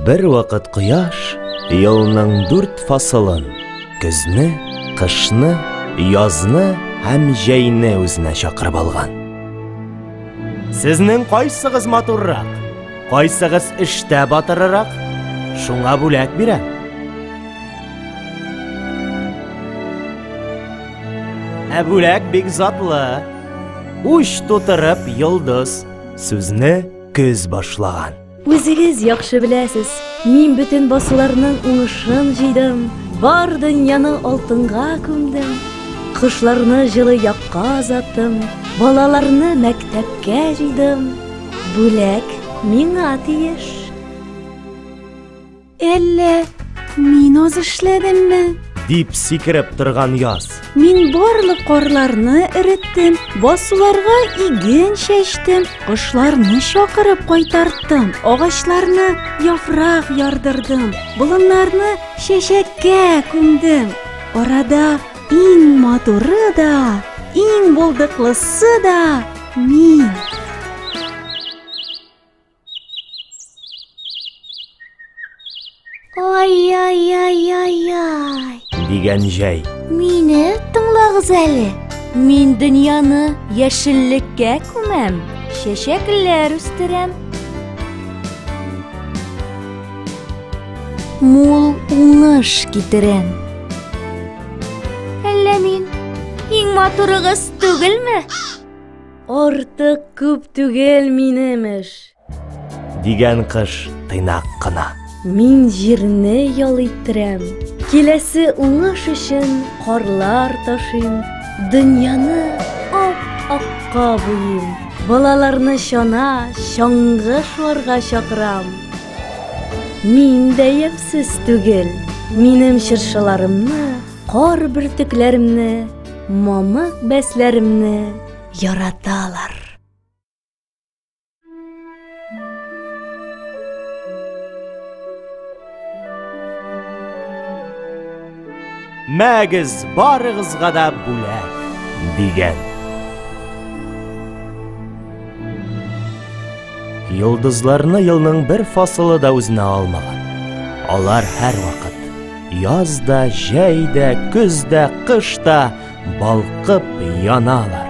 Bir вакыт кояш елның 4 фасылын, көзне, кышны, язны һәм җәйне үзенә чакырып алган. Сезнең кайсыгыз матуррак, кайсыгыз эштә батырырак, шуңа бүләк бирәм. Бүләк бик затлы, уч тутырып йолдыз, сүзне көз башлаган. Үзегез яхшы беләсез, мин бүтән басуларның уңышын җыйдым, бар дөньяны алтынга күмдем, кышларны җылы якка озаттым, балаларны мәктәпкә җыйдым. Бүләк миңа тиеш. Әллә мин аз эшләдемме? Дип сикереп торган яз. Мин барлык карларны эреттем, басуларга иген чәчтем, кошларны чакырып кайтарттым, агачларны яфрак ярдырдым, болыннарны чәчәккә күмдем. Арада иң матуры да, иң булдыклысы да мин. Ай-яй-яй-яй-яй. Дигән җәй. Мине тыңлагыз әле. Мин дөньяны яшеллеккә күмәм, чәчәкләр үстерәм. Мул уңыш китерәм. Әллә мин иң матурыгыз түгелме? Артык күп түгел минем эш. Дигән кыш тыйнак кына. Мин җирне ял иттерәм. Киләсе уңыш өчен карлар ташыйм. Дөньяны ап-акка буйым. Балаларны чана, чаңгы шуарга чакырам. Мин дә ямьсез түгел. Минем чыршыларымны, кар бөртекләремне, мамык бәсләремне яраталар. Мәгез барыгызга да бүләк, дигән. Йолдызларны елның бер фасылы да үзенә алмаган. Алар һәр вакыт, язда, җәйдә, көздә, кышта балкып яналар.